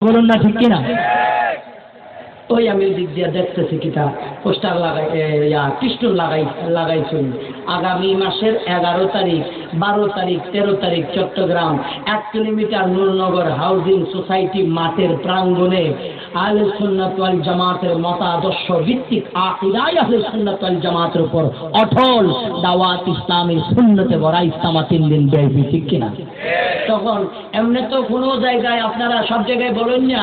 বলুন না ঠিক কিনা? ওই আমি দিক দিয়ে দেখতেছি কিটা পোস্টার পিস্টন লাগাইছেন আগামী মাসের 11 তারিখ 12 তারিখ 13 তারিখ Chittagong 1 kilometre Nurnagar housing society মাঠের প্রাঙ্গণে আহলে সুন্নাত ওয়াল জামাতের মতাদর্শ ভিত্তিক আকীদায় আহলে সুন্নাত ওয়াল জামাতের উপর অটল দাওয়াত ইসলামের সুন্নতে ভরা ইজতিমা 3 দিন ব্যাপী, ঠিক কিনা? তখন এমনি তো কোনো জায়গায় আপনারা সব জায়গায় বলেন না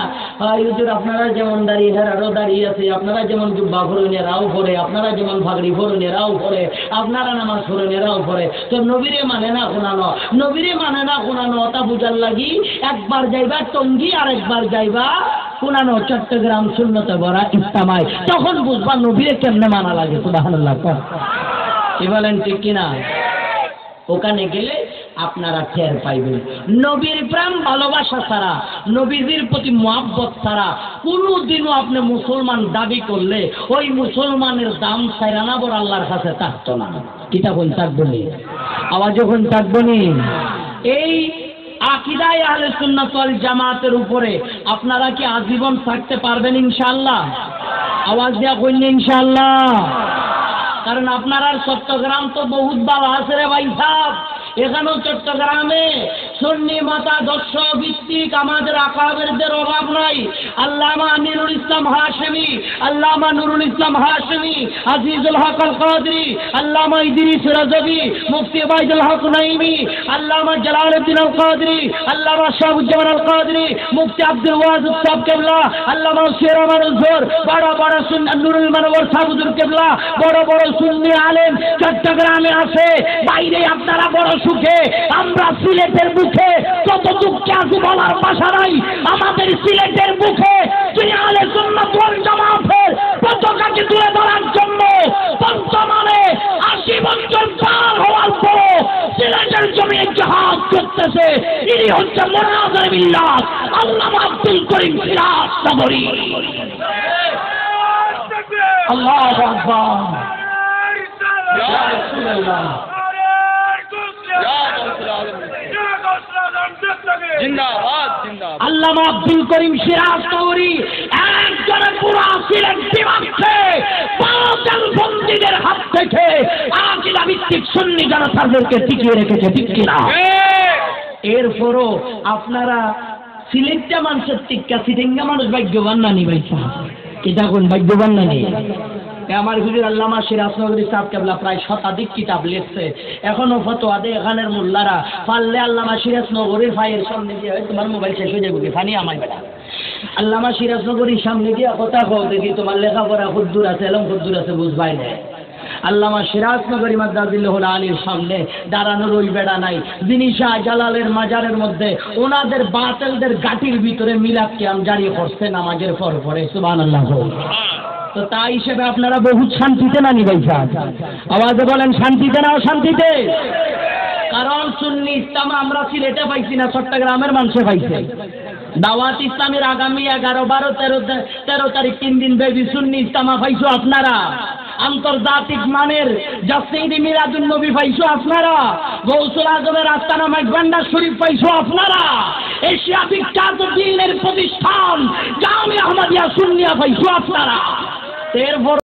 হুজুর আপনারা যেমন দাঁড়িয়ে হেরারও দাঁড়িয়ে আছে, আপনারা যেমন জুব্বা পরেন এরাও পরে, আপনারা যেমন ভাগড়ি পরেন এরাও পরে, আপনারা নামাজ পড়েন এরাও পরে, তো নবীরে মানে না শোনানো, নবীরে মানে না শোনানো ওটা বুঝার লাগি একবার যাইবা টঙ্গী আর একবার যাইবা শোনানো চট্টগ্রাম সুন্নতে ভরা ইজতিমায়, তখন বুঝবা নবীরে কেমনে মানা লাগে। সুবহানাল্লাহ, কি বলেন ঠিক কিনা? ওখানে গেলে আপনারা টের পাইবেন নবীর প্রেম ভালোবাসা ছাড়া, নবীজির প্রতি মুহাব্বত ছাড়া কোনদিনও আপনি মুসলমান দাবি করলে ওই মুসলমানের দাম ছাইরানা বড় আল্লাহর কাছে থাকতো না। কিতা কোন থাকবনি, আওয়াজ যখন থাকবনি। এই আকীদায়ে আহলে সুন্নাত ওয়াল জামাতের উপরে আপনারা কি আজীবন থাকতে পারবেন ইনশাআল্লাহ? আওয়াজ দিয়া কইন ইনশাআল্লাহ। কারণ আপনারা চট্টগ্রাম তো বহুত ভালো আছে রে ভাই সাহেব, এখানেও চট্টগ্রামে সুন্নি মতাদর্শ ভিত্তিক আমাদের আকাবেরদের অভাব নাই। আল্লামা আমিনুল ইসলাম হাশেমি, আল্লামা নুরুল ইসলাম হাশেমি, আজিজুল হক আল কাদরি, আল্লামা ইদ্রিস রাজবি, মুফতি ওবাইদুল হক নাইমি, আল্লামা জালালউদ্দিন আল কাদরি, আল্লামা শাহাবুজ্জামান আল কাদরি, মুফতি আব্দুল ওয়াজিদ সাহেব কেবলা, আল্লামা শিরামান আল-জোর, বড় বড় সুন্নি নুরুল মানওয়ার সাহেব হুজুর কেবলা, বড় বড় সুন্নি আলেম চট্টগ্রামে আছে। বাইরে আপনারা বড় সুখে, আমরা সিলেটের বুকে কত দুঃখে আছি বলার ভাষা নাই। আমাদের সিলেটের বুকে তুই আহলে সুন্নাত ওয়াল জামাতের পতাকাকে তুলে ধরার জন্য বর্তমানে 80 বছর পার হওয়ার পর সিলেটের জমিনে জিহাদ করতেছে। ইনি হচ্ছে মুনাজির বিল্লাহ আল্লামা আব্দুল করিম সিরাজ সাবরী। আল্লাহু আকবার, ইয়া রাসূলুল্লাহ, আল্লামা আব্দুল করিম সিরাজ সাবরী একজনের পুরা সিলেট বিভাগকে বাতিল বন্দীদের হাত থেকে আকীদা ভিত্তিক সুন্নি জনতাদেরকে টিকিয়ে রেখেছে, ঠিক কিনা? এরপরও আপনারা সিলেটটা মানুষের টিক্কা সিটেঙ্গা মানুষ ভাগ্যবান নানি ভাই সাহেব, এটা কোন ভাগ্যবান নানি? আমার হুজুর আল্লামা সিরাজ নগরী সাহেব কেবলা প্রায় শতাধিক কিতাব লিখছে, এখনো ফতোয়া দেয় এখানের মোল্লারা। পারলে আল্লামা সিরাজ নগরীর ভাইয়ের সামনে দিয়ে তোমার মোবাইল শেষ হয়ে যাবে, ফানি আমায় বেটা আল্লামা সিরাজ নগরীর সামনে দিয়ে কথা কও দেখি তোমার লেখাপড়া কদ্দুর আছে, এলম কদ্দুর আছে বুঝবাই না। আল্লামা সিরাজ নগরী মাদ্দাজিল্লাহুল আলীর সামনে দাঁড়ানোর ওই বেড়া নাই যিনি শাহ জালালের মাজারের মধ্যে ওনাদের বাতিলদের গাটির ভিতরে মিলাদ কিয়াম জারি করছে নামাজের পর পরে। সুবহানাল্লাহ। তো তাই হিসেবে আপনারা বহুত শান্তিতে নানি ভাই সাহেব, আওয়াজে বলেন শান্তিতে না অশান্তিতে? কারণ সুন্নি ইজতিমা আমরা সিলেটে পাইছি না, চট্টগ্রামের মানুষে পাইছে। দাওয়াত ইসলামের আগামী 11, 12, 13 তারিখ 3 দিন ব্যাপী সুন্নি ইজতিমা পাইছো আপনারা। আন্তর্জাতিক মানের জাসীদি মিলাদুন নবী পাইছো আপনারা। গৌসুল আজমের আস্তানা মাইজভান্ডার শরীফ পাইছো আপনারা। এশিয়া বিখ্যাত দ্বীনের প্রতিষ্ঠান জামিয়া আহমদিয়া সুন্নিয়া পাইছো আপনারা। এরপর